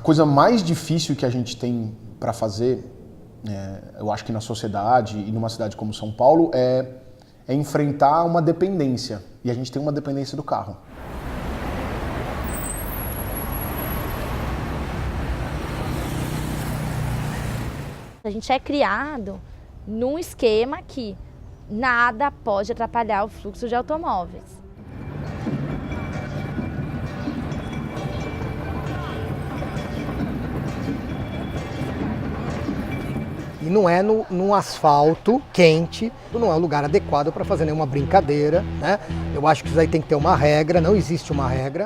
coisa mais difícil que a gente tem para fazer, eu acho que na sociedade e numa cidade como São Paulo, é enfrentar uma dependência. E a gente tem uma dependência do carro. A gente é criado num esquema que nada pode atrapalhar o fluxo de automóveis. E não é num asfalto quente, não é um lugar adequado para fazer nenhuma brincadeira, né? Eu acho que isso aí tem que ter uma regra, não existe uma regra.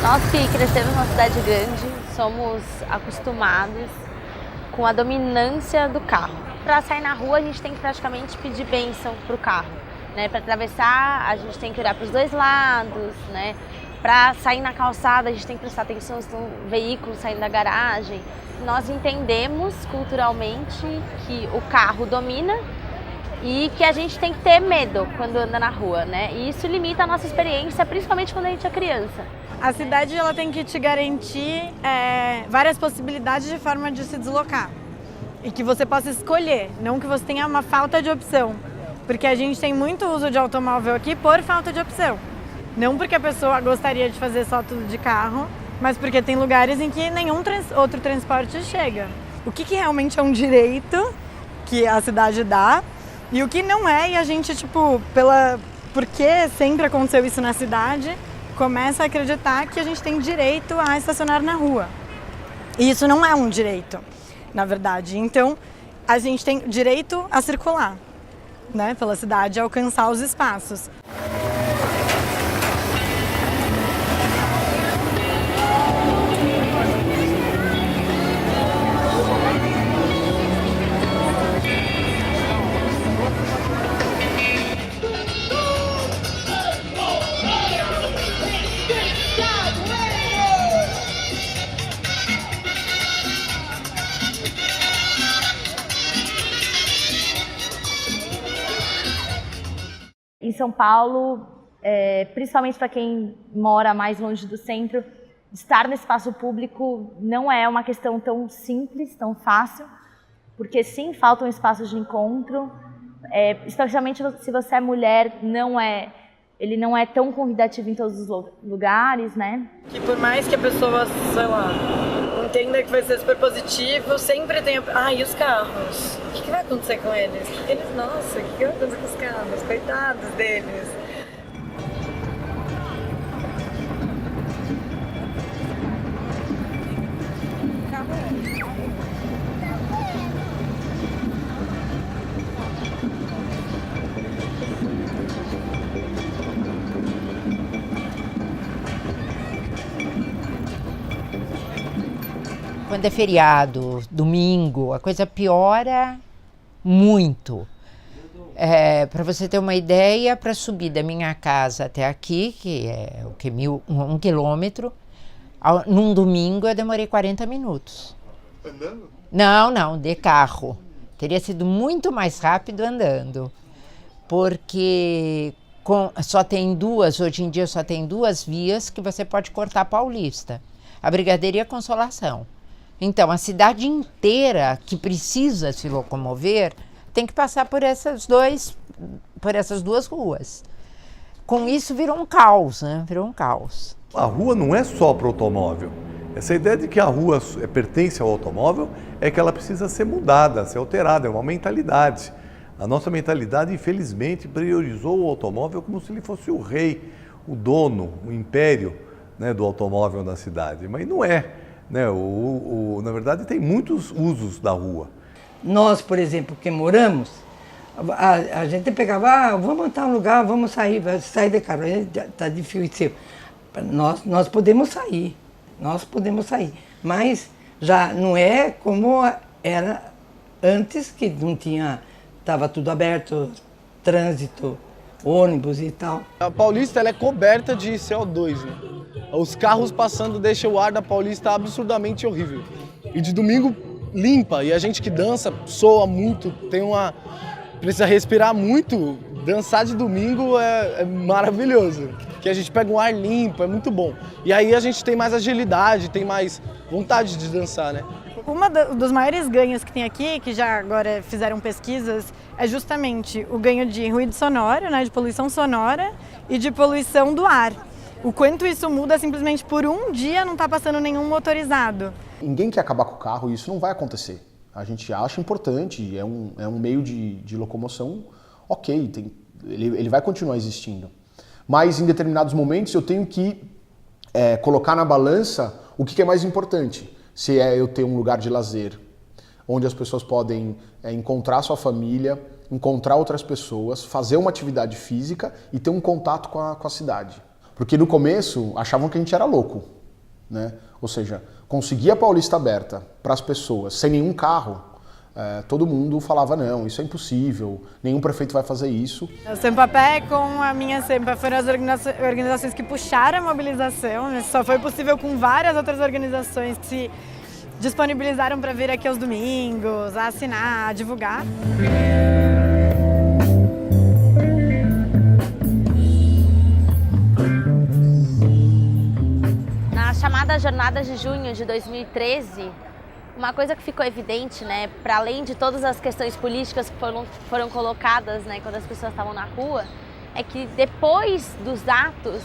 Nós que crescemos numa cidade grande, somos acostumados com a dominância do carro. Para sair na rua, a gente tem que praticamente pedir bênção para o carro, né? Para atravessar, a gente tem que olhar para os dois lados, né? Para sair na calçada, a gente tem que prestar atenção no veículo saindo da garagem. Nós entendemos culturalmente que o carro domina e que a gente tem que ter medo quando anda na rua, né? E isso limita a nossa experiência, principalmente quando a gente é criança. A cidade ela tem que te garantir várias possibilidades de forma de se deslocar e que você possa escolher, não que você tenha uma falta de opção, porque a gente tem muito uso de automóvel aqui por falta de opção, não porque a pessoa gostaria de fazer só tudo de carro, mas porque tem lugares em que nenhum outro transporte chega. O que realmente é um direito que a cidade dá e o que não é, e a gente, porque sempre aconteceu isso na cidade, começa a acreditar que a gente tem direito a estacionar na rua. E isso não é um direito, na verdade. Então, a gente tem direito a circular, né, pela cidade, a alcançar os espaços. Em São Paulo, principalmente para quem mora mais longe do centro, estar no espaço público não é uma questão tão simples, tão fácil, porque sim, faltam espaços de encontro, especialmente se você é mulher, ele não é tão convidativo em todos os lugares, né? Que por mais que a pessoa, sei lá, entenda que vai ser super positivo, sempre tem e os carros? O que vai acontecer com eles? Nossa, o que vai acontecer com os carros? Coitados deles. Quando é feriado, domingo, a coisa piora muito. Para você ter uma ideia, para subir da minha casa até aqui, que é um quilômetro, num domingo eu demorei 40 minutos. Andando? Não, de carro. Teria sido muito mais rápido andando, porque hoje em dia só tem duas vias que você pode cortar a Paulista, a Brigadeiro e a Consolação. Então, a cidade inteira que precisa se locomover tem que passar por essas duas ruas. Com isso, virou um caos, né? Virou um caos. A rua não é só para o automóvel. Essa ideia de que a rua pertence ao automóvel é que ela precisa ser mudada, ser alterada, é uma mentalidade. A nossa mentalidade, infelizmente, priorizou o automóvel como se ele fosse o rei, o dono, o império, né, do automóvel na cidade. Mas não é, né? Na verdade, tem muitos usos da rua. Nós, por exemplo, que moramos, a gente pegava, vamos montar um lugar, vamos sair de carro, está difícil. Nós podemos sair, mas já não é como era antes, que não tinha, estava tudo aberto, trânsito, ônibus e tal. A Paulista ela é coberta de CO2, né? Os carros passando deixam o ar da Paulista absurdamente horrível. E de domingo limpa, e a gente que dança soa muito, precisa respirar muito. Dançar de domingo é maravilhoso, que a gente pega um ar limpo, é muito bom. E aí a gente tem mais agilidade, tem mais vontade de dançar, né? Dos maiores ganhos que tem aqui, que já agora fizeram pesquisas, é justamente o ganho de ruído sonoro, né, de poluição sonora e de poluição do ar. O quanto isso muda simplesmente por um dia não está passando nenhum motorizado. Ninguém quer acabar com o carro e isso não vai acontecer. A gente acha importante, é um meio de locomoção, ok, ele vai continuar existindo. Mas em determinados momentos eu tenho que colocar na balança o que é mais importante. Se é eu ter um lugar de lazer, onde as pessoas podem encontrar sua família, encontrar outras pessoas, fazer uma atividade física e ter um contato com a cidade. Porque no começo achavam que a gente era louco, né? Ou seja, conseguir a Paulista aberta para as pessoas sem nenhum carro, todo mundo falava, não, isso é impossível, nenhum prefeito vai fazer isso. O Sampapé com a minha Sampa foram as organizações que puxaram a mobilização, né? Só foi possível com várias outras organizações que se disponibilizaram para vir aqui aos domingos, a assinar, a divulgar. Na chamada Jornada de Junho de 2013, uma coisa que ficou evidente, né, para além de todas as questões políticas que foram colocadas, né, quando as pessoas estavam na rua, é que depois dos atos,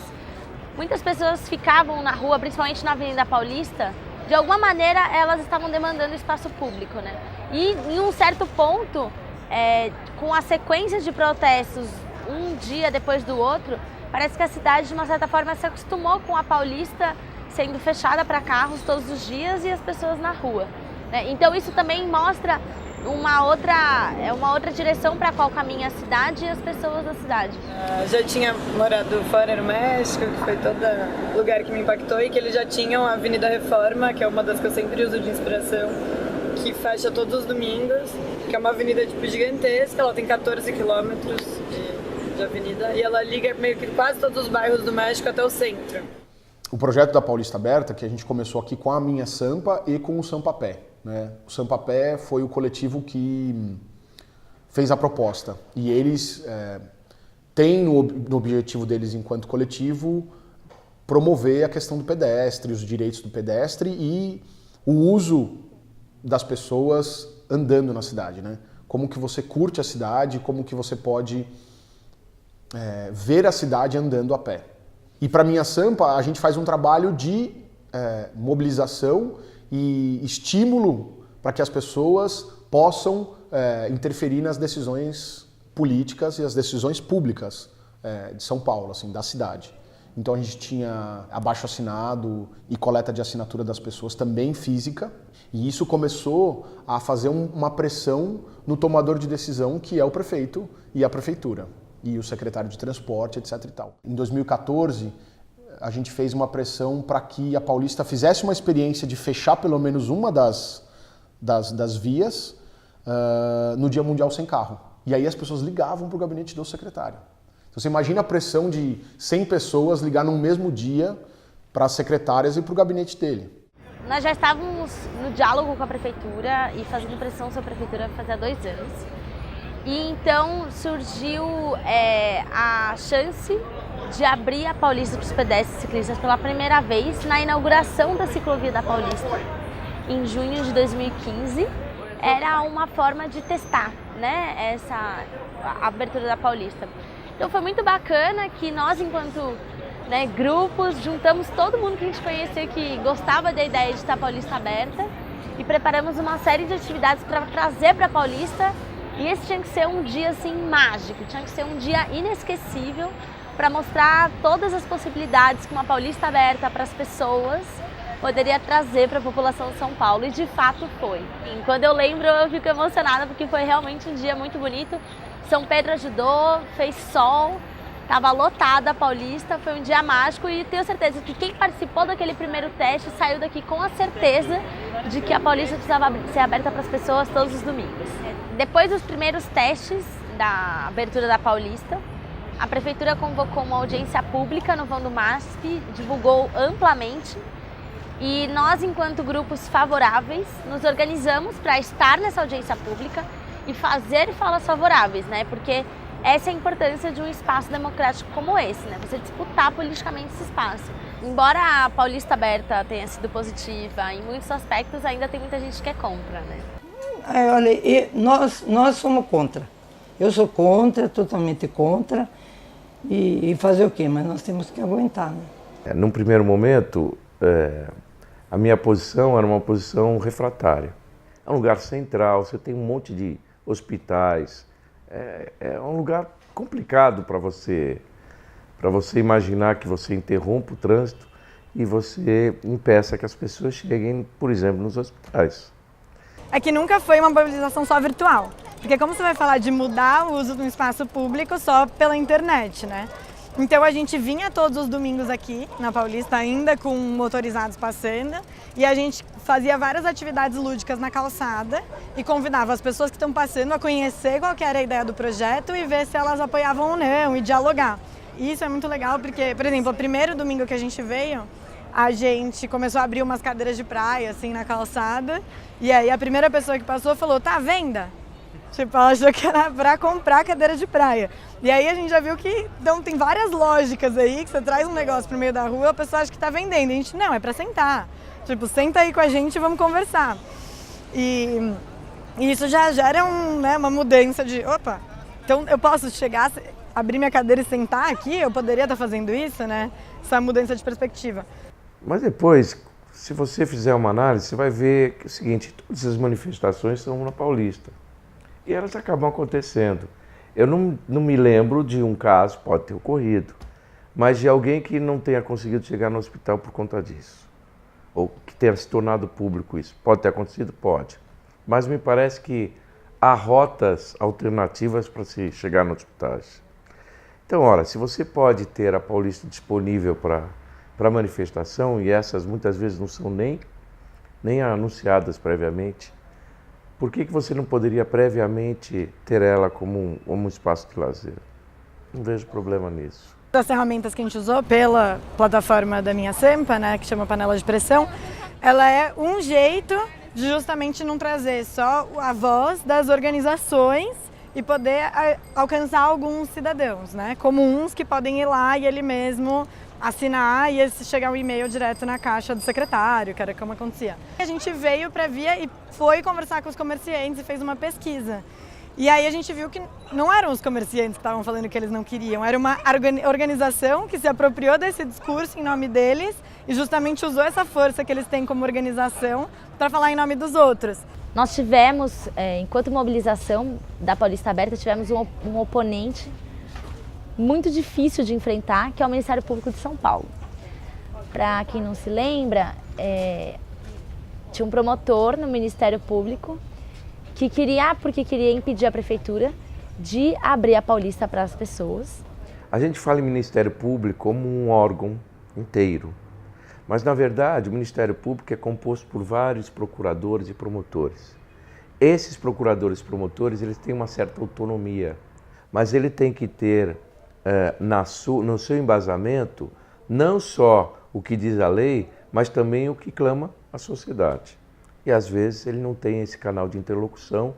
muitas pessoas ficavam na rua, principalmente na Avenida Paulista, de alguma maneira elas estavam demandando espaço público, né? E em um certo ponto, com a sequência de protestos, um dia depois do outro, parece que a cidade, de uma certa forma, se acostumou com a Paulista sendo fechada para carros todos os dias e as pessoas na rua, né? Então isso também mostra uma outra direção para qual caminha a cidade e as pessoas da cidade. Já tinha morado fora no México, que foi todo lugar que me impactou, e que eles já tinham a Avenida Reforma, que é uma das que eu sempre uso de inspiração, que fecha todos os domingos, que é uma avenida tipo gigantesca, ela tem 14 quilômetros de avenida e ela liga meio que quase todos os bairros do México até o centro. O projeto da Paulista Aberta, que a gente começou aqui com a minha Sampa e com o Sampapé, né? O Sampapé foi o coletivo que fez a proposta e eles têm no objetivo deles enquanto coletivo promover a questão do pedestre, os direitos do pedestre e o uso das pessoas andando na cidade, né? Como que você curte a cidade, como que você pode ver a cidade andando a pé. E para a minha Sampa, a gente faz um trabalho de mobilização e estímulo para que as pessoas possam interferir nas decisões políticas e as decisões públicas de São Paulo, assim, da cidade. Então a gente tinha abaixo-assinado e coleta de assinatura das pessoas também física, e isso começou a fazer uma pressão no tomador de decisão, que é o prefeito e a prefeitura, e o secretário de transporte, etc. e tal. Em 2014, a gente fez uma pressão para que a Paulista fizesse uma experiência de fechar pelo menos uma das vias no Dia Mundial Sem Carro. E aí as pessoas ligavam para o gabinete do secretário. Então você imagina a pressão de 100 pessoas ligar no mesmo dia para as secretárias e para o gabinete dele. Nós já estávamos no diálogo com a prefeitura e fazendo pressão sobre a prefeitura fazia 2 anos. E então surgiu a chance de abrir a Paulista para os pedestres e ciclistas pela primeira vez na inauguração da ciclovia da Paulista, em junho de 2015. Era uma forma de testar, né, a abertura da Paulista. Então foi muito bacana que nós, enquanto grupos, juntamos todo mundo que a gente conhecia que gostava da ideia de estar a Paulista aberta e preparamos uma série de atividades para trazer para a Paulista E esse tinha que ser um dia assim mágico, tinha que ser um dia inesquecível para mostrar todas as possibilidades que uma Paulista aberta para as pessoas poderia trazer para a população de São Paulo, e de fato foi. E quando eu lembro, eu fico emocionada porque foi realmente um dia muito bonito. São Pedro ajudou, fez sol, estava lotada a Paulista, foi um dia mágico, e tenho certeza que quem participou daquele primeiro teste saiu daqui com a certeza de que a Paulista precisava ser aberta para as pessoas todos os domingos. Depois dos primeiros testes da abertura da Paulista, a Prefeitura convocou uma audiência pública no vão do MASP, divulgou amplamente, e nós, enquanto grupos favoráveis, nos organizamos para estar nessa audiência pública e fazer falas favoráveis, né? Porque essa é a importância de um espaço democrático como esse, né? Você disputar politicamente esse espaço. Embora a Paulista aberta tenha sido positiva, em muitos aspectos ainda tem muita gente que é contra, né? Olha, nós somos contra. Eu sou contra, totalmente contra. E fazer o quê? Mas nós temos que aguentar, né? Num primeiro momento, a minha posição era uma posição refratária. É um lugar central, você tem um monte de hospitais. É um lugar complicado para você imaginar que você interrompa o trânsito e você impeça que as pessoas cheguem, por exemplo, nos hospitais. É que nunca foi uma mobilização só virtual. Porque como você vai falar de mudar o uso do espaço público só pela internet, né? Então a gente vinha todos os domingos aqui na Paulista, ainda com motorizados passando, e a gente fazia várias atividades lúdicas na calçada e convidava as pessoas que estão passando a conhecer qual que era a ideia do projeto e ver se elas apoiavam ou não e dialogar. E isso é muito legal porque, por exemplo, o primeiro domingo que a gente veio, a gente começou a abrir umas cadeiras de praia assim na calçada, e aí a primeira pessoa que passou falou: "Tá à venda?" Tipo, ela achou que era pra comprar cadeira de praia. E aí a gente já viu que então, tem várias lógicas aí, que você traz um negócio pro meio da rua, a pessoa acha que tá vendendo. E a gente, não, é pra sentar. Tipo, senta aí com a gente e vamos conversar. E isso já gera uma mudança de, opa, então eu posso chegar, abrir minha cadeira e sentar aqui? Eu poderia estar fazendo isso, né? Essa mudança de perspectiva. Mas depois, se você fizer uma análise, você vai ver que é o seguinte: todas as manifestações são na Paulista. E elas acabam acontecendo. Eu não me lembro de um caso, pode ter ocorrido, mas de alguém que não tenha conseguido chegar no hospital por conta disso. Ou que tenha se tornado público isso. Pode ter acontecido? Pode. Mas me parece que há rotas alternativas para se chegar nos hospitais. Então, ora, se você pode ter a Paulista disponível para manifestação, e essas muitas vezes não são nem anunciadas previamente, por que você não poderia previamente ter ela como um espaço de lazer? Não vejo problema nisso. Das ferramentas que a gente usou pela plataforma da Minha Sampa, né, que chama panela de pressão, ela é um jeito de justamente não trazer só a voz das organizações e poder alcançar alguns cidadãos, né, comuns que podem ir lá e ele mesmo assinar e chegar um e-mail direto na caixa do secretário, que era como acontecia. A gente veio para Via e foi conversar com os comerciantes e fez uma pesquisa. E aí a gente viu que não eram os comerciantes que estavam falando que eles não queriam, era uma organização que se apropriou desse discurso em nome deles e justamente usou essa força que eles têm como organização para falar em nome dos outros. Nós tivemos, enquanto mobilização da Paulista Aberta, tivemos um oponente muito difícil de enfrentar, que é o Ministério Público de São Paulo. Para quem não se lembra, tinha um promotor no Ministério Público que porque queria impedir a Prefeitura de abrir a Paulista para as pessoas. A gente fala em Ministério Público como um órgão inteiro, mas na verdade o Ministério Público é composto por vários procuradores e promotores. Esses procuradores e promotores, eles têm uma certa autonomia, mas ele tem que ter no seu embasamento não só o que diz a lei, mas também o que clama a sociedade. E às vezes ele não tem esse canal de interlocução,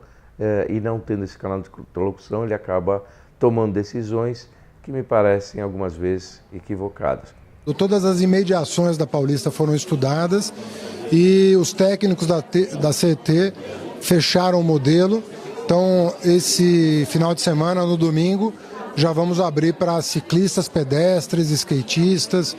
e não tendo esse canal de interlocução, ele acaba tomando decisões que me parecem algumas vezes equivocadas. Todas as imediações da Paulista foram estudadas e os técnicos da CET fecharam o modelo. Então, esse final de semana, no domingo, já vamos abrir para ciclistas, pedestres, skatistas.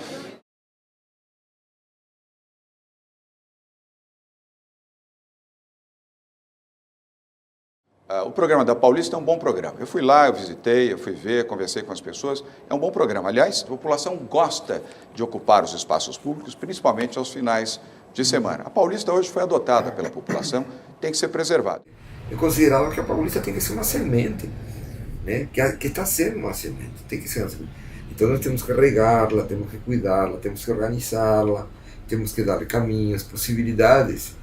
O programa da Paulista é um bom programa. Eu fui lá, eu visitei, eu fui ver, conversei com as pessoas. É um bom programa. Aliás, a população gosta de ocupar os espaços públicos, principalmente aos finais de semana. A Paulista hoje foi adotada pela população, tem que ser preservada. Eu considerava que a Paulista tem que ser uma semente, né? Que está sendo uma semente, tem que ser uma semente. Então nós temos que regá-la, temos que cuidá-la, temos que organizá-la, temos que dar caminhos, possibilidades,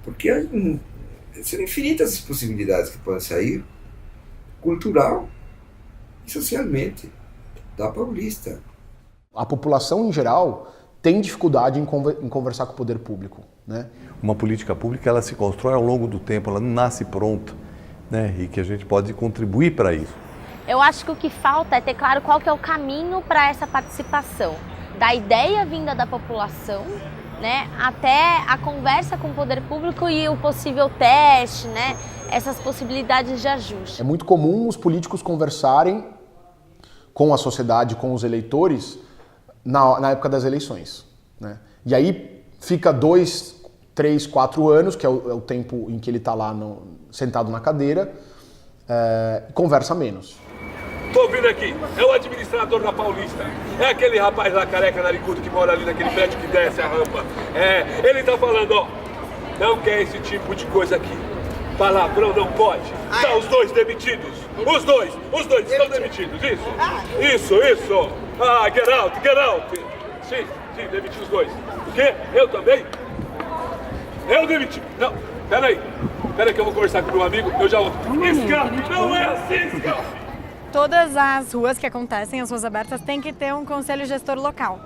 porque são infinitas as possibilidades que podem sair, cultural e socialmente, da Paulista. A população em geral tem dificuldade em conversar com o poder público, né? Uma política pública, ela se constrói ao longo do tempo, ela não nasce pronta, né? E que a gente pode contribuir para isso. Eu acho que o que falta é ter claro qual que é o caminho para essa participação, da ideia vinda da população, né, até a conversa com o poder público e o possível teste, né, essas possibilidades de ajuste. É muito comum os políticos conversarem com a sociedade, com os eleitores, na época das eleições, né? E aí fica 2, 3, 4 anos, que é o tempo em que ele está lá sentado na cadeira, conversa menos. Tô ouvindo aqui, é o administrador da Paulista. É aquele rapaz lá, careca, narigudo, que mora ali naquele prédio que desce a rampa. Ele tá falando, ó, não quer esse tipo de coisa aqui. Palavrão não pode. Tá os dois demitidos. Os dois estão demitidos. Isso. Get out. Sim, demiti os dois. O quê? Eu também? Eu demiti. Não, peraí que eu vou conversar com meu amigo, eu já volto. Escape, não é assim, escape. Todas as ruas que acontecem, as ruas abertas, tem que ter um conselho gestor local.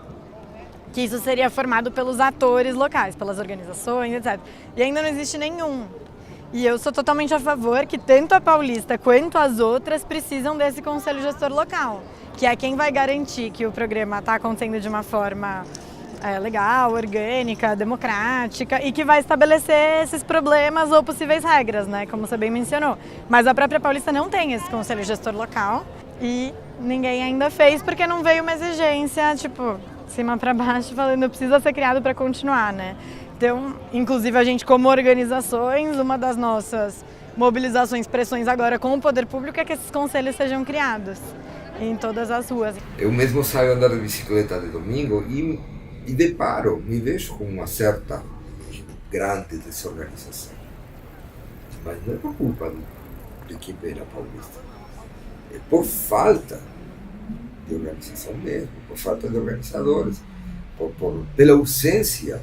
Que isso seria formado pelos atores locais, pelas organizações, etc. E ainda não existe nenhum. E eu sou totalmente a favor que tanto a Paulista quanto as outras precisam desse conselho gestor local, que é quem vai garantir que o programa está acontecendo de uma forma legal, orgânica, democrática e que vai estabelecer esses problemas ou possíveis regras, né, como você bem mencionou. Mas a própria Paulista não tem esse conselho gestor local e ninguém ainda fez porque não veio uma exigência, tipo, cima para baixo, falando precisa ser criado para continuar, né? Então, inclusive a gente como organizações, uma das nossas mobilizações, pressões agora com o poder público é que esses conselhos sejam criados em todas as ruas. Eu mesmo saio andar de bicicleta de domingo e deparo, me vejo com uma certa grande desorganização. Mas não é por culpa de quem vem na Paulista. É por falta de organização mesmo, por falta de organizadores, pela ausência.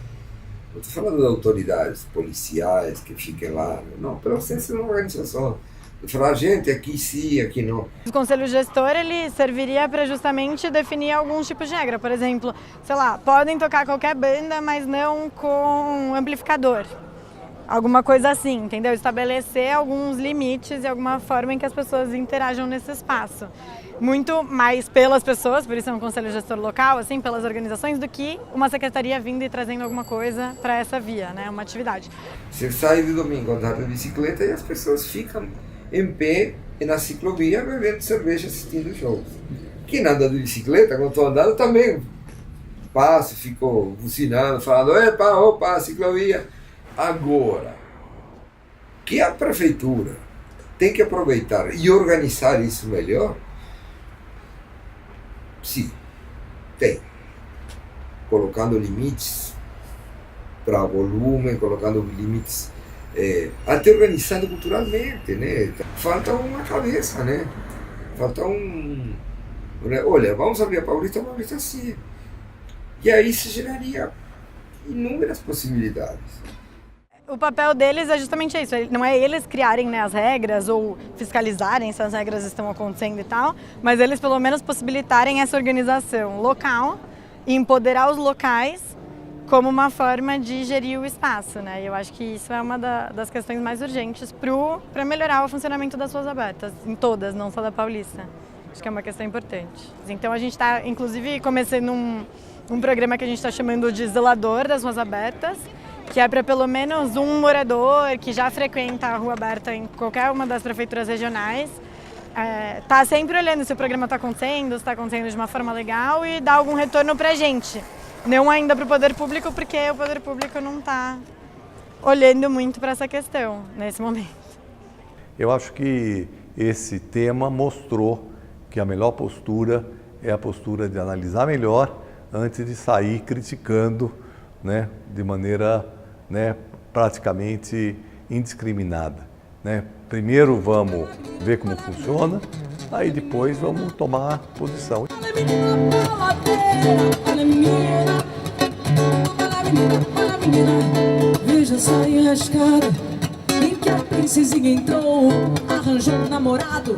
Não estou falando de autoridades policiais que fiquem lá, não, pela ausência de uma organização. Falar, gente, aqui sim, aqui não. O conselho gestor, ele serviria para justamente definir alguns tipos de regra. Por exemplo, sei lá, podem tocar qualquer banda, mas não com amplificador. Alguma coisa assim, entendeu? Estabelecer alguns limites e alguma forma em que as pessoas interajam nesse espaço. Muito mais pelas pessoas, por isso é um conselho gestor local, assim, pelas organizações, do que uma secretaria vindo e trazendo alguma coisa para essa via, né? Uma atividade. Você sai de domingo andar de bicicleta e as pessoas ficam em pé e na ciclovia bebendo cerveja, assistindo jogos. Quem anda de bicicleta, quando estou andando, também passo, fico buzinando, falando, opa, ciclovia. Agora, que a prefeitura tem que aproveitar e organizar isso melhor, sim, tem. Colocando limites para volume, colocando limites, até organizando culturalmente, né? Falta uma cabeça, né? Falta olha, vamos abrir a Paulista assim. E aí se geraria inúmeras possibilidades. O papel deles é justamente isso, não é eles criarem, né, as regras ou fiscalizarem se as regras estão acontecendo e tal, mas eles pelo menos possibilitarem essa organização local e empoderar os locais como uma forma de gerir o espaço, né? E eu acho que isso é uma das questões mais urgentes para melhorar o funcionamento das ruas abertas, em todas, não só da Paulista. Acho que é uma questão importante. Então a gente está, inclusive, começando um programa que a gente está chamando de zelador das ruas abertas, que é para pelo menos um morador que já frequenta a rua aberta em qualquer uma das prefeituras regionais, tá sempre olhando se o programa está acontecendo, se está acontecendo de uma forma legal e dar algum retorno para a gente. Não ainda para o poder público, porque o poder público não está olhando muito para essa questão nesse momento. Eu acho que esse tema mostrou que a melhor postura é a postura de analisar melhor antes de sair criticando, né, de maneira, né, praticamente indiscriminada, né? Primeiro vamos ver como funciona, aí depois vamos tomar posição. Veja só enrascada em que a princesinha entrou, arranjou um namorado,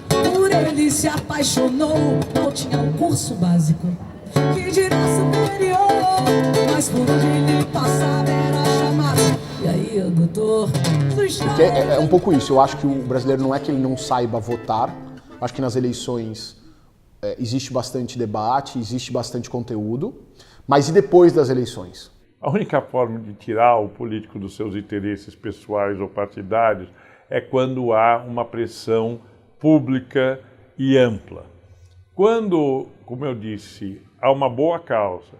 por ele se apaixonou, não tinha um curso básico, que dirá superior, mas por onde ele passava era chamado. E aí, doutor? Porque é um pouco isso, eu acho que o brasileiro não é que ele não saiba votar, acho que nas eleições existe bastante debate, existe bastante conteúdo, mas e depois das eleições? A única forma de tirar o político dos seus interesses pessoais ou partidários é quando há uma pressão pública e ampla. Quando, como eu disse, há uma boa causa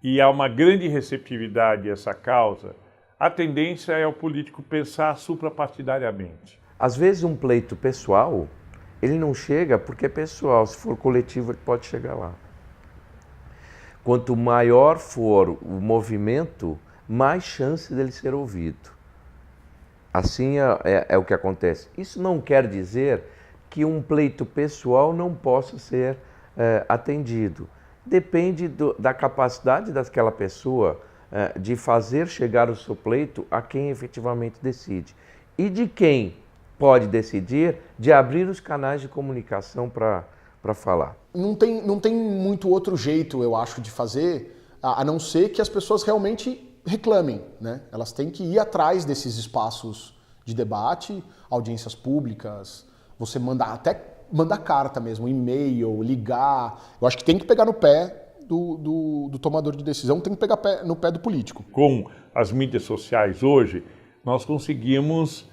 e há uma grande receptividade a essa causa, a tendência é o político pensar suprapartidariamente. Às vezes um pleito pessoal, ele não chega porque é pessoal, se for coletivo ele pode chegar lá. Quanto maior for o movimento, mais chance dele ser ouvido. Assim é o que acontece. Isso não quer dizer que um pleito pessoal não possa ser atendido. Depende da capacidade daquela pessoa de fazer chegar o seu pleito a quem efetivamente decide. E de quem pode decidir de abrir os canais de comunicação para falar. Não tem muito outro jeito, eu acho, de fazer, a não ser que as pessoas realmente reclamem, né? Elas têm que ir atrás desses espaços de debate, audiências públicas, você até mandar carta mesmo, e-mail, ligar. Eu acho que tem que pegar no pé do tomador de decisão, tem que pegar no pé do político. Com as mídias sociais hoje, nós conseguimos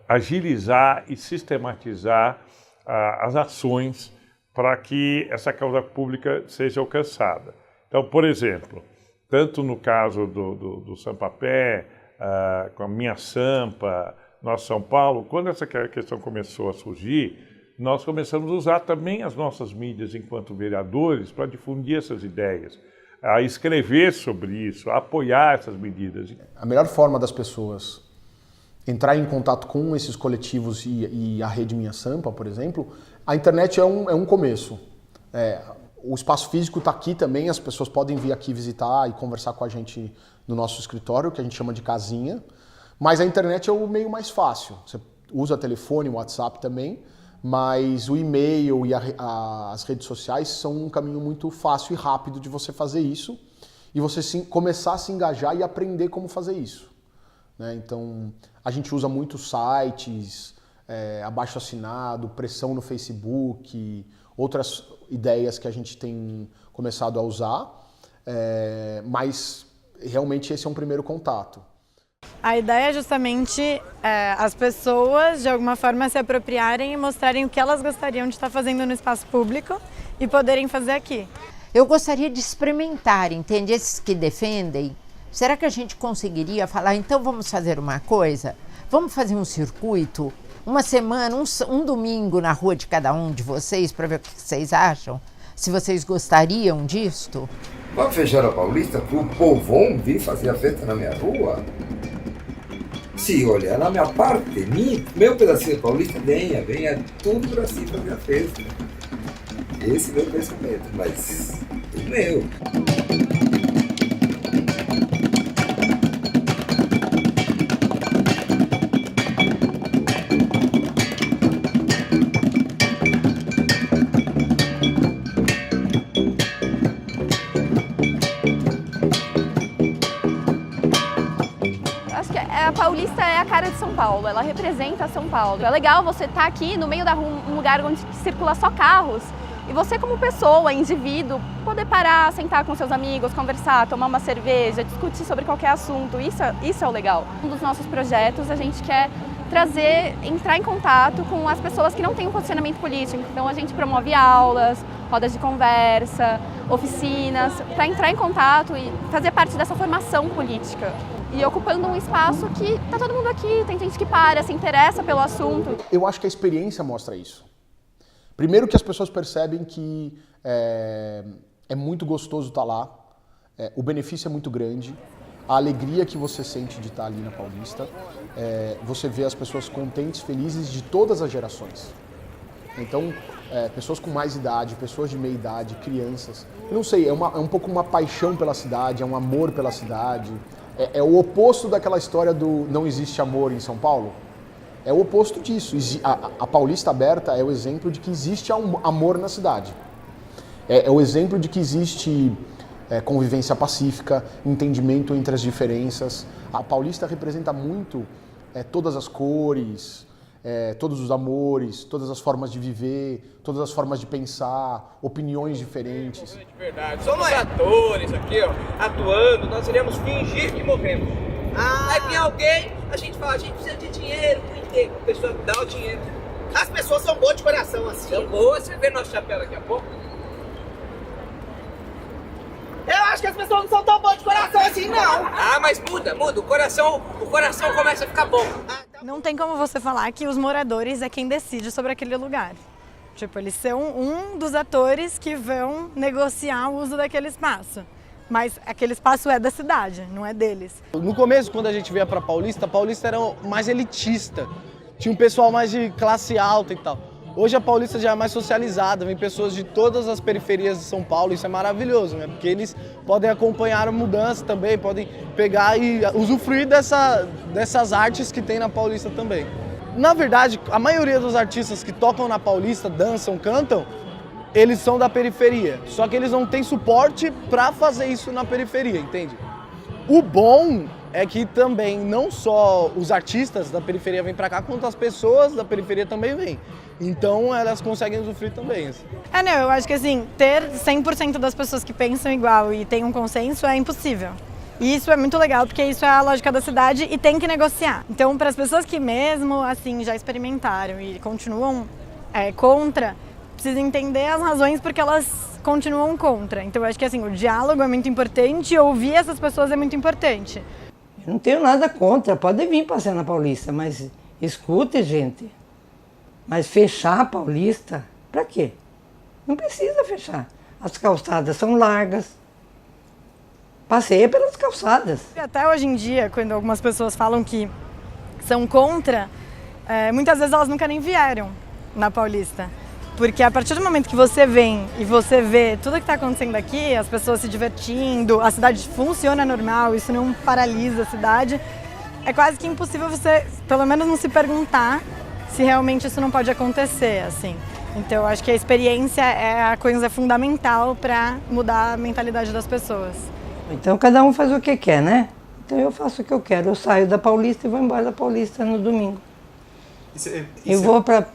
agilizar e sistematizar as ações para que essa causa pública seja alcançada. Então, por exemplo, tanto no caso do Sampapé, com a Minha Sampa, Nosso São Paulo, quando essa questão começou a surgir, nós começamos a usar também as nossas mídias enquanto vereadores para difundir essas ideias, a escrever sobre isso, a apoiar essas medidas. A melhor forma das pessoas entrar em contato com esses coletivos e a rede Minha Sampa, por exemplo, a internet é um começo. O espaço físico está aqui também, as pessoas podem vir aqui visitar e conversar com a gente no nosso escritório, que a gente chama de casinha, mas a internet é o meio mais fácil. Você usa telefone, WhatsApp também, mas o e-mail e as redes sociais são um caminho muito fácil e rápido de você fazer isso e você começar a se engajar e aprender como fazer isso. Né? Então, a gente usa muitos sites, abaixo-assinado, pressão no Facebook, outras ideias que a gente tem começado a usar, mas realmente esse é um primeiro contato. A ideia é justamente as pessoas, de alguma forma, se apropriarem e mostrarem o que elas gostariam de estar fazendo no espaço público e poderem fazer aqui. Eu gostaria de experimentar, entende? Esses que defendem, será que a gente conseguiria falar, então vamos fazer uma coisa? Vamos fazer um circuito, uma semana, um domingo na rua de cada um de vocês, para ver o que vocês acham? Se vocês gostariam disto? Vamos fechar a Paulista para o povão vir fazer a festa na minha rua? Se olhar na minha parte, meu pedacinho da Paulista, venha tudo para si fazer a festa. Esse é o meu pensamento, mas o meu. A Paulista é a cara de São Paulo, ela representa São Paulo. É legal você estar aqui no meio da rua, um lugar onde circula só carros, e você como pessoa, indivíduo, poder parar, sentar com seus amigos, conversar, tomar uma cerveja, discutir sobre qualquer assunto, isso é o legal. Um dos nossos projetos, a gente quer entrar em contato com as pessoas que não têm um posicionamento político. Então a gente promove aulas, rodas de conversa, oficinas, para entrar em contato e fazer parte dessa formação política. e ocupando um espaço que tá todo mundo aqui, tem gente que para, se interessa pelo assunto. Eu acho que a experiência mostra isso. Primeiro que as pessoas percebem que é muito gostoso estar lá, o benefício é muito grande, a alegria que você sente de estar ali na Paulista, você vê as pessoas contentes, felizes de todas as gerações. Então, pessoas com mais idade, pessoas de meia idade, crianças. Eu não sei, é um pouco uma paixão pela cidade, é um amor pela cidade. É o oposto daquela história do não existe amor em São Paulo. É o oposto disso. A Paulista Aberta é o exemplo de que existe amor na cidade. É o exemplo de que existe convivência pacífica, entendimento entre as diferenças. A Paulista representa muito todas as cores, todos os amores, todas as formas de viver, todas as formas de pensar, opiniões diferentes. De verdade, somos atores aqui, ó, atuando, nós iríamos fingir que morremos. Aí vem alguém, a gente fala, a gente precisa de dinheiro, a pessoa dá o dinheiro. As pessoas são boas de coração assim. São boas, você vê nosso chapéu daqui a pouco. Eu acho que as pessoas não são tão boas de coração assim, não. Ah, mas muda, o coração começa a ficar bom. Não tem como você falar que os moradores é quem decide sobre aquele lugar. Tipo, eles são um dos atores que vão negociar o uso daquele espaço. Mas aquele espaço é da cidade, não é deles. No começo, quando a gente veio pra Paulista, a Paulista era mais elitista. Tinha um pessoal mais de classe alta e tal. Hoje a Paulista já é mais socializada, vem pessoas de todas as periferias de São Paulo, isso é maravilhoso, né? Porque eles podem acompanhar a mudança também, podem pegar e usufruir dessas artes que tem na Paulista também. Na verdade, a maioria dos artistas que tocam na Paulista, dançam, cantam, eles são da periferia, só que eles não têm suporte para fazer isso na periferia, entende? O bom é que também não só os artistas da periferia vêm para cá, quanto as pessoas da periferia também vêm. Então elas conseguem usufruir também. Assim. Não, eu acho que assim, ter 100% das pessoas que pensam igual e tem um consenso é impossível. E isso é muito legal, porque isso é a lógica da cidade e tem que negociar. Então, para as pessoas que mesmo assim já experimentaram e continuam contra, precisa entender as razões porque elas continuam contra. Então, eu acho que assim, o diálogo é muito importante e ouvir essas pessoas é muito importante. Eu não tenho nada contra, pode vir passear na Paulista, mas escute, gente. Mas fechar a Paulista, para quê? Não precisa fechar. As calçadas são largas. Passeia pelas calçadas. Até hoje em dia, quando algumas pessoas falam que são contra, muitas vezes elas nunca nem vieram na Paulista. Porque a partir do momento que você vem e você vê tudo que está acontecendo aqui, as pessoas se divertindo, a cidade funciona normal, isso não paralisa a cidade, é quase que impossível você, pelo menos, não se perguntar se realmente isso não pode acontecer, assim. Então, eu acho que a experiência é a coisa fundamental para mudar a mentalidade das pessoas. Então, cada um faz o que quer, né? Então, eu faço o que eu quero. Eu saio da Paulista e vou embora da Paulista no domingo. Eu vou para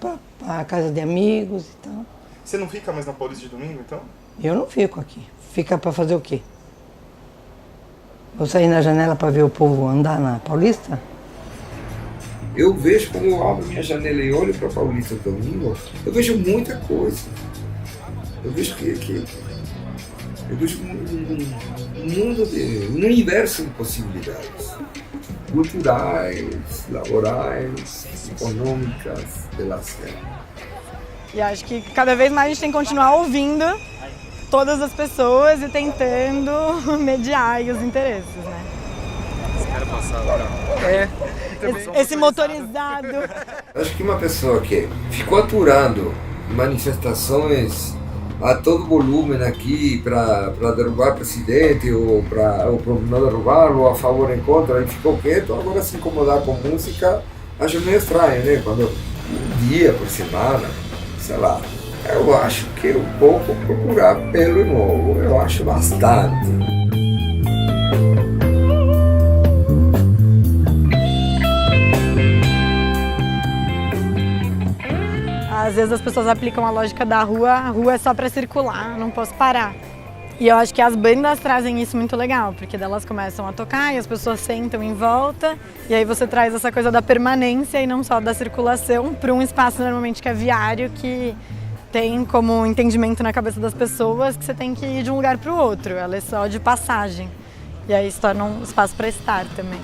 a casa de amigos e tal. Você não fica mais na Paulista de domingo, então? Eu não fico aqui. Fica para fazer o quê? Vou sair na janela para ver o povo andar na Paulista? Eu vejo, quando eu abro minha janela e olho para a Paulista no domingo, eu vejo muita coisa. Eu vejo eu vejo um universo de possibilidades. Culturais, laborais, econômicas, pela cidade. E acho que cada vez mais a gente tem que continuar ouvindo todas as pessoas e tentando mediar os interesses, né? Quero passar agora. Esse motorizado. Acho que uma pessoa que ficou aturando manifestações a todo volume aqui para derrubar o presidente ou para não derrubá-lo, a favor ou em contra, e ficou quieto, agora se incomodar com música, acho meio estranho, né? Quando um dia por semana, sei lá, eu acho que é um pouco procurar pelo novo, eu acho bastante. Às vezes as pessoas aplicam a lógica da rua, a rua é só para circular, não posso parar. E eu acho que as bandas trazem isso muito legal, porque elas começam a tocar e as pessoas sentam em volta, e aí você traz essa coisa da permanência e não só da circulação para um espaço normalmente que é viário, que tem como entendimento na cabeça das pessoas que você tem que ir de um lugar para o outro, ela é só de passagem. E aí se torna um espaço para estar também.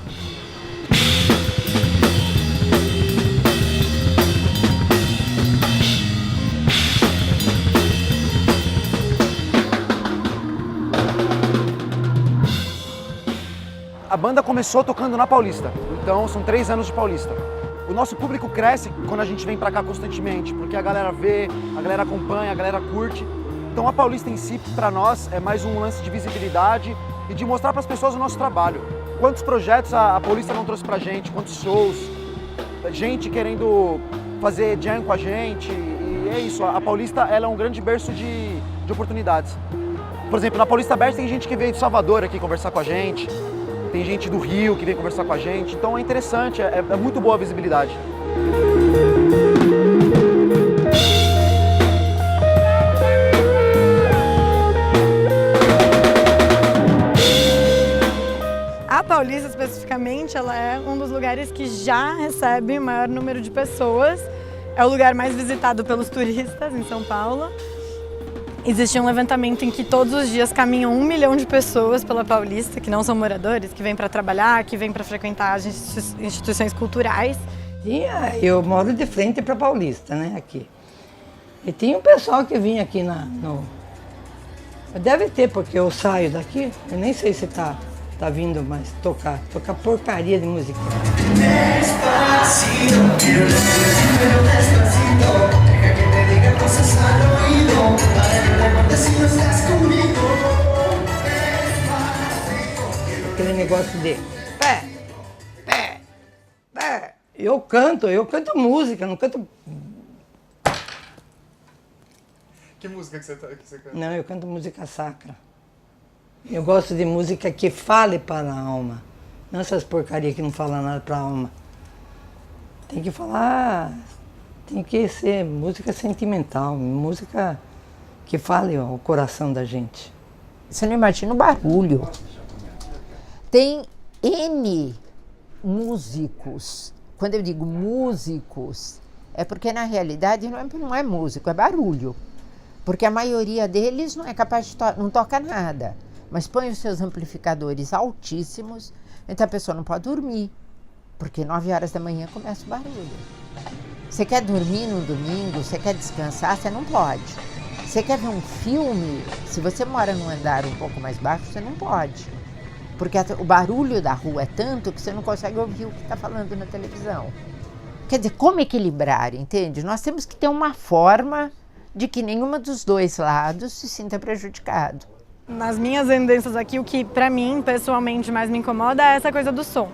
A banda começou tocando na Paulista, então são 3 anos de Paulista. O nosso público cresce quando a gente vem pra cá constantemente, porque a galera vê, a galera acompanha, a galera curte. Então a Paulista em si, pra nós, é mais um lance de visibilidade e de mostrar pras pessoas o nosso trabalho. Quantos projetos a Paulista não trouxe pra gente, quantos shows, gente querendo fazer jam com a gente, e é isso, a Paulista ela é um grande berço de oportunidades. Por exemplo, na Paulista Aberta tem gente que veio de Salvador aqui conversar com a gente, tem gente do Rio que vem conversar com a gente, então é interessante, é muito boa a visibilidade. A Paulista, especificamente, ela é um dos lugares que já recebe o maior número de pessoas. É o lugar mais visitado pelos turistas em São Paulo. Existe um levantamento em que todos os dias caminham 1 milhão de pessoas pela Paulista, que não são moradores, que vêm para trabalhar, que vêm para frequentar as instituições culturais. Eu moro de frente para Paulista, né, aqui. E tem um pessoal que vinha aqui Deve ter, porque eu saio daqui, eu nem sei se tá vindo mais tocar porcaria de música. Aquele negócio de pé. Eu canto música, não canto. Que música que você canta? Não, eu canto música sacra. Eu gosto de música que fale para a alma. Não essas porcarias que não falam nada para a alma. Tem que falar, tem que ser música sentimental, música que fale ao coração da gente. Você não imagina o barulho. Tem N músicos. Quando eu digo músicos, é porque na realidade não é músico, é barulho. Porque a maioria deles não é capaz de não toca nada. Mas põe os seus amplificadores altíssimos, então a pessoa não pode dormir, porque 9 horas da manhã começa o barulho. Você quer dormir no domingo, você quer descansar, você não pode. Você quer ver um filme, se você mora num andar um pouco mais baixo, você não pode. Porque o barulho da rua é tanto que você não consegue ouvir o que está falando na televisão. Quer dizer, como equilibrar, entende? Nós temos que ter uma forma de que nenhuma dos dois lados se sinta prejudicado. Nas minhas andanças aqui, o que pra mim, pessoalmente, mais me incomoda é essa coisa do som.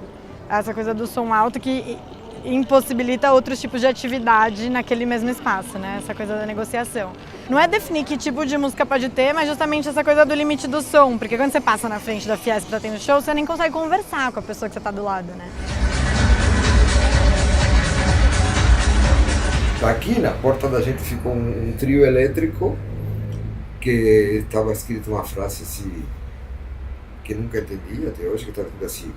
Essa coisa do som alto que impossibilita outros tipos de atividade naquele mesmo espaço, né? Essa coisa da negociação. Não é definir que tipo de música pode ter, mas justamente essa coisa do limite do som. Porque quando você passa na frente da Fiesp pra ter no show, você nem consegue conversar com a pessoa que você tá do lado, né? Aqui na porta da gente ficou um trio elétrico que estava escrito uma frase assim, que nunca entendi até hoje, que estava escrito assim,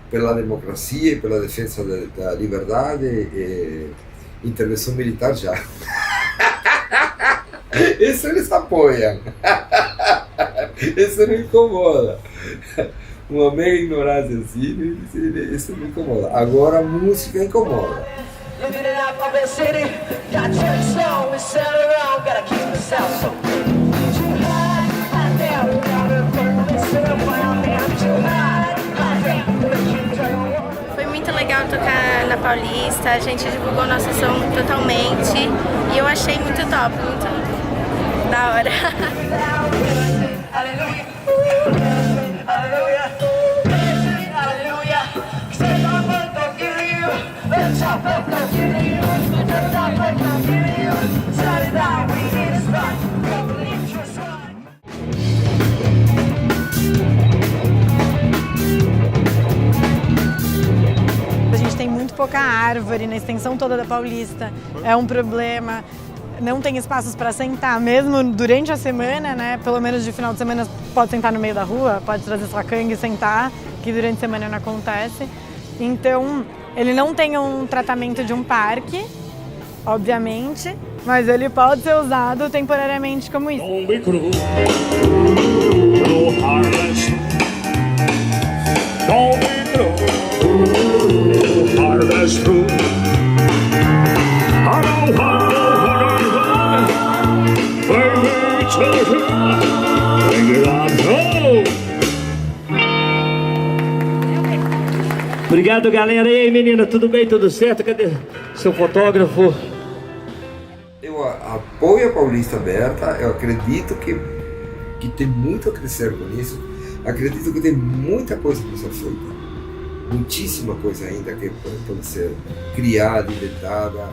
pela democracia e pela defesa da liberdade, intervenção militar já. Isso eles apoiam. Isso não incomoda. Uma mega ignorância assim, isso não incomoda. Agora a música incomoda. Living it up of the city, got church song, we sell around, gotta keep the sound so too high, high down, gotta burn this around, damn too high, high down. Foi muito legal tocar na Paulista, a gente divulgou nosso som totalmente e eu achei muito top, muito da hora. A gente tem muito pouca árvore na extensão toda da Paulista, é um problema. Não tem espaços para sentar, mesmo durante a semana, né? Pelo menos de final de semana pode sentar no meio da rua, pode trazer sua canga e sentar, que durante a semana não acontece. Então, ele não tem um tratamento de um parque, obviamente, mas ele pode ser usado temporariamente como isso. saw me through. Hard as true. I know what I want. Baby, children, bring it on home. Obrigado, galera. E aí, menina, tudo bem? Tudo certo? Cadê seu fotógrafo? Eu apoio a Paulista Aberta, eu acredito que tem muito a crescer com isso, acredito que tem muita coisa para ser feita, muitíssima coisa ainda que pode ser criada, inventada.